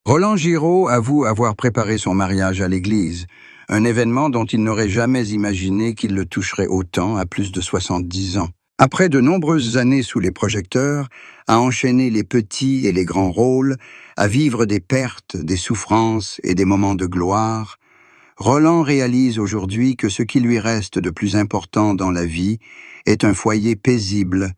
Roland Giraud avoue avoir préparé son mariage à l'église, un événement dont il n'aurait jamais imaginé qu'il le toucherait autant à plus de 70 ans. Après de nombreuses années sous les projecteurs, à enchaîner les petits et les grands rôles, à vivre des pertes, des souffrances et des moments de gloire, Roland réalise aujourd'hui que ce qui lui reste de plus important dans la vie est un foyer paisible,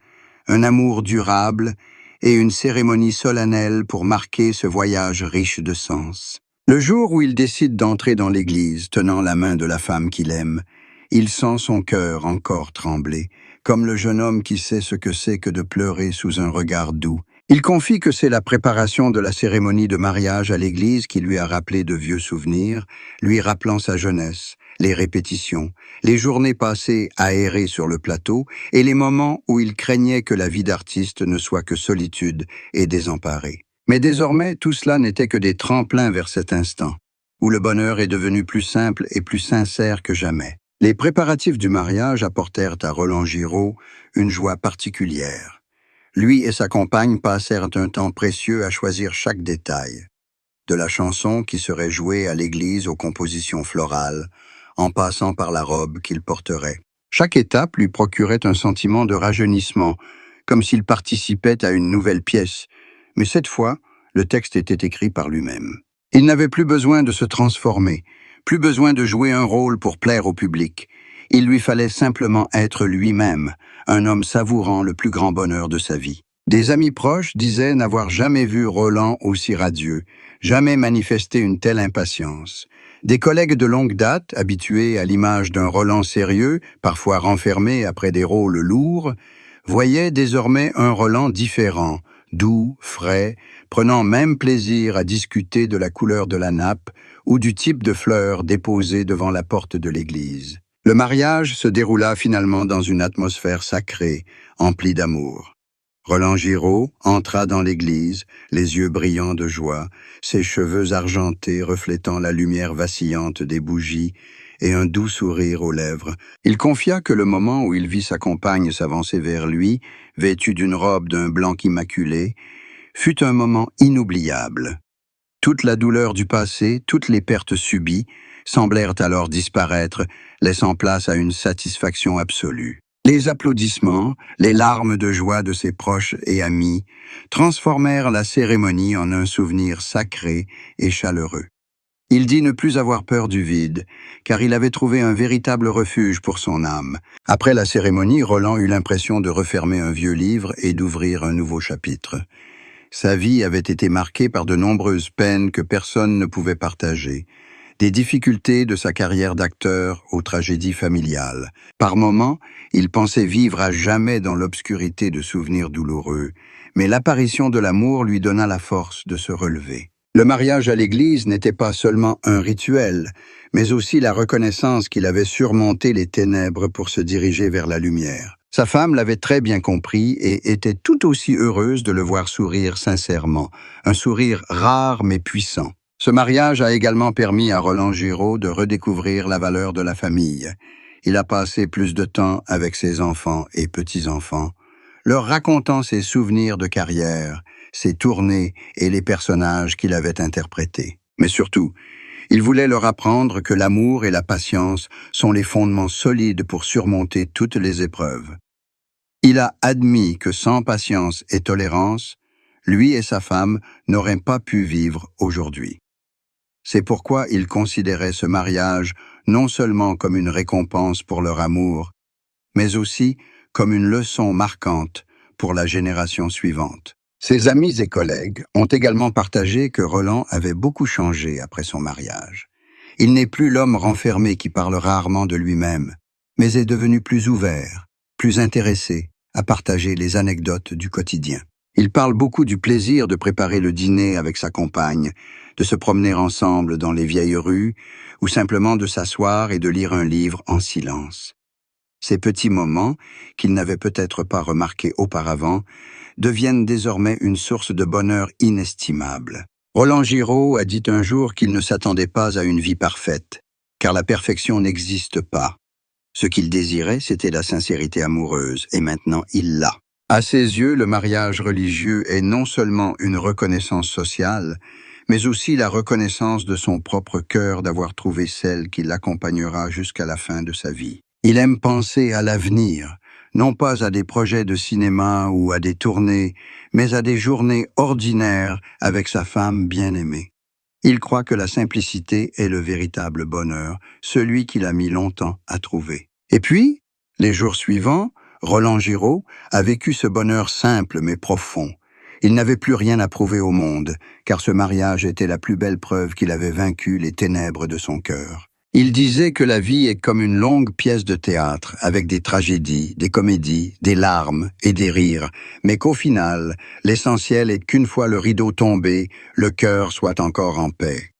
un amour durable et une cérémonie solennelle pour marquer ce voyage riche de sens. Le jour où il décide d'entrer dans l'église, tenant la main de la femme qu'il aime, il sent son cœur encore trembler, comme le jeune homme qui sait ce que c'est que de pleurer sous un regard doux. Il confie que c'est la préparation de la cérémonie de mariage à l'église qui lui a rappelé de vieux souvenirs, lui rappelant sa jeunesse, les répétitions, les journées passées aérées sur le plateau et les moments où il craignait que la vie d'artiste ne soit que solitude et désemparée. Mais désormais, tout cela n'était que des tremplins vers cet instant, où le bonheur est devenu plus simple et plus sincère que jamais. Les préparatifs du mariage apportèrent à Roland Giraud une joie particulière. Lui et sa compagne passèrent un temps précieux à choisir chaque détail, de la chanson qui serait jouée à l'église aux compositions florales, en passant par la robe qu'il porterait. Chaque étape lui procurait un sentiment de rajeunissement, comme s'il participait à une nouvelle pièce, mais cette fois, le texte était écrit par lui-même. Il n'avait plus besoin de se transformer, plus besoin de jouer un rôle pour plaire au public. Il lui fallait simplement être lui-même, un homme savourant le plus grand bonheur de sa vie. Des amis proches disaient n'avoir jamais vu Roland aussi radieux, jamais manifesté une telle impatience. Des collègues de longue date, habitués à l'image d'un Roland sérieux, parfois renfermé après des rôles lourds, voyaient désormais un Roland différent, doux, frais, prenant même plaisir à discuter de la couleur de la nappe ou du type de fleurs déposées devant la porte de l'église. Le mariage se déroula finalement dans une atmosphère sacrée, emplie d'amour. Roland Giraud entra dans l'église, les yeux brillants de joie, ses cheveux argentés reflétant la lumière vacillante des bougies et un doux sourire aux lèvres. Il confia que le moment où il vit sa compagne s'avancer vers lui, vêtue d'une robe d'un blanc immaculé, fut un moment inoubliable. Toute la douleur du passé, toutes les pertes subies, semblèrent alors disparaître, laissant place à une satisfaction absolue. Les applaudissements, les larmes de joie de ses proches et amis, transformèrent la cérémonie en un souvenir sacré et chaleureux. Il dit ne plus avoir peur du vide, car il avait trouvé un véritable refuge pour son âme. Après la cérémonie, Roland eut l'impression de refermer un vieux livre et d'ouvrir un nouveau chapitre. Sa vie avait été marquée par de nombreuses peines que personne ne pouvait partager, des difficultés de sa carrière d'acteur aux tragédies familiales. Par moments, il pensait vivre à jamais dans l'obscurité de souvenirs douloureux, mais l'apparition de l'amour lui donna la force de se relever. Le mariage à l'église n'était pas seulement un rituel, mais aussi la reconnaissance qu'il avait surmonté les ténèbres pour se diriger vers la lumière. Sa femme l'avait très bien compris et était tout aussi heureuse de le voir sourire sincèrement, un sourire rare mais puissant. Ce mariage a également permis à Roland Giraud de redécouvrir la valeur de la famille. Il a passé plus de temps avec ses enfants et petits-enfants, leur racontant ses souvenirs de carrière, ses tournées et les personnages qu'il avait interprétés. Mais surtout, il voulait leur apprendre que l'amour et la patience sont les fondements solides pour surmonter toutes les épreuves. Il a admis que sans patience et tolérance, lui et sa femme n'auraient pas pu vivre aujourd'hui. C'est pourquoi il considérait ce mariage non seulement comme une récompense pour leur amour, mais aussi comme une leçon marquante pour la génération suivante. Ses amis et collègues ont également partagé que Roland avait beaucoup changé après son mariage. Il n'est plus l'homme renfermé qui parle rarement de lui-même, mais est devenu plus ouvert, plus intéressé à partager les anecdotes du quotidien. Il parle beaucoup du plaisir de préparer le dîner avec sa compagne, de se promener ensemble dans les vieilles rues, ou simplement de s'asseoir et de lire un livre en silence. Ces petits moments, qu'il n'avait peut-être pas remarqués auparavant, deviennent désormais une source de bonheur inestimable. Roland Giraud a dit un jour qu'il ne s'attendait pas à une vie parfaite, car la perfection n'existe pas. Ce qu'il désirait, c'était la sincérité amoureuse, et maintenant il l'a. À ses yeux, le mariage religieux est non seulement une reconnaissance sociale, mais aussi la reconnaissance de son propre cœur d'avoir trouvé celle qui l'accompagnera jusqu'à la fin de sa vie. Il aime penser à l'avenir, non pas à des projets de cinéma ou à des tournées, mais à des journées ordinaires avec sa femme bien-aimée. Il croit que la simplicité est le véritable bonheur, celui qu'il a mis longtemps à trouver. Et puis, les jours suivants, Roland Giraud a vécu ce bonheur simple mais profond. Il n'avait plus rien à prouver au monde, car ce mariage était la plus belle preuve qu'il avait vaincu les ténèbres de son cœur. Il disait que la vie est comme une longue pièce de théâtre, avec des tragédies, des comédies, des larmes et des rires, mais qu'au final, l'essentiel est qu'une fois le rideau tombé, le cœur soit encore en paix.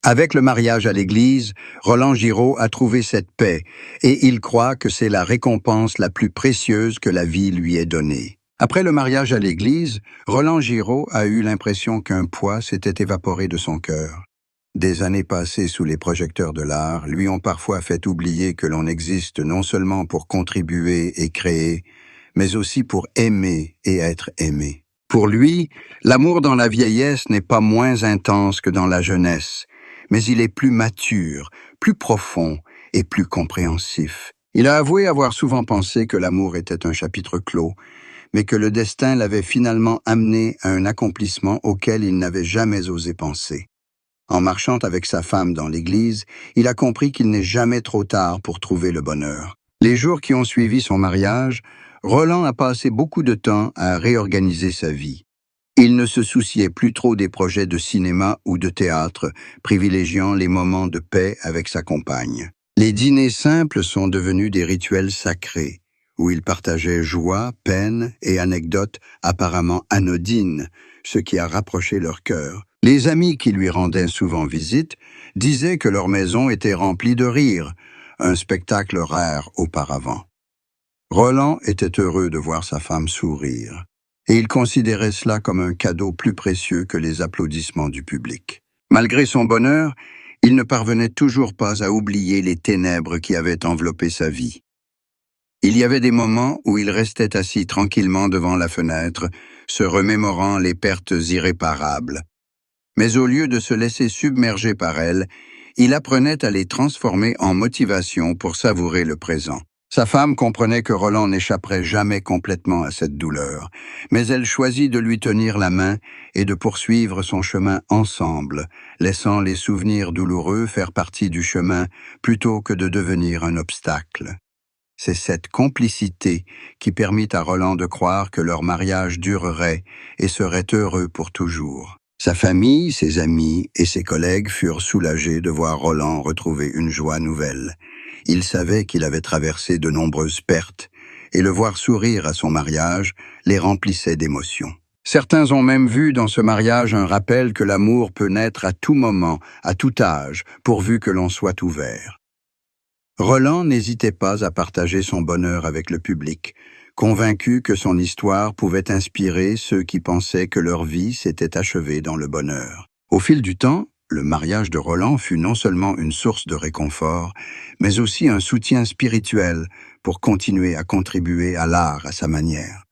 Avec le mariage à l'église, Roland Giraud a trouvé cette paix, et il croit que c'est la récompense la plus précieuse que la vie lui ait donnée. Après le mariage à l'église, Roland Giraud a eu l'impression qu'un poids s'était évaporé de son cœur. Des années passées sous les projecteurs de l'art lui ont parfois fait oublier que l'on existe non seulement pour contribuer et créer, mais aussi pour aimer et être aimé. Pour lui, l'amour dans la vieillesse n'est pas moins intense que dans la jeunesse, mais il est plus mature, plus profond et plus compréhensif. Il a avoué avoir souvent pensé que l'amour était un chapitre clos, mais que le destin l'avait finalement amené à un accomplissement auquel il n'avait jamais osé penser. En marchant avec sa femme dans l'église, il a compris qu'il n'est jamais trop tard pour trouver le bonheur. Les jours qui ont suivi son mariage, Roland a passé beaucoup de temps à réorganiser sa vie. Il ne se souciait plus trop des projets de cinéma ou de théâtre, privilégiant les moments de paix avec sa compagne. Les dîners simples sont devenus des rituels sacrés, où ils partageaient joie, peine et anecdotes apparemment anodines, ce qui a rapproché leur cœur. Les amis qui lui rendaient souvent visite disaient que leur maison était remplie de rires, un spectacle rare auparavant. Roland était heureux de voir sa femme sourire, et il considérait cela comme un cadeau plus précieux que les applaudissements du public. Malgré son bonheur, il ne parvenait toujours pas à oublier les ténèbres qui avaient enveloppé sa vie. Il y avait des moments où il restait assis tranquillement devant la fenêtre, se remémorant les pertes irréparables. Mais au lieu de se laisser submerger par elles, il apprenait à les transformer en motivation pour savourer le présent. Sa femme comprenait que Roland n'échapperait jamais complètement à cette douleur, mais elle choisit de lui tenir la main et de poursuivre son chemin ensemble, laissant les souvenirs douloureux faire partie du chemin plutôt que de devenir un obstacle. C'est cette complicité qui permit à Roland de croire que leur mariage durerait et serait heureux pour toujours. Sa famille, ses amis et ses collègues furent soulagés de voir Roland retrouver une joie nouvelle. Ils savaient qu'il avait traversé de nombreuses pertes, et le voir sourire à son mariage les remplissait d'émotion. Certains ont même vu dans ce mariage un rappel que l'amour peut naître à tout moment, à tout âge, pourvu que l'on soit ouvert. Roland n'hésitait pas à partager son bonheur avec le public, convaincu que son histoire pouvait inspirer ceux qui pensaient que leur vie s'était achevée dans le bonheur. Au fil du temps, le mariage de Roland fut non seulement une source de réconfort, mais aussi un soutien spirituel pour continuer à contribuer à l'art à sa manière.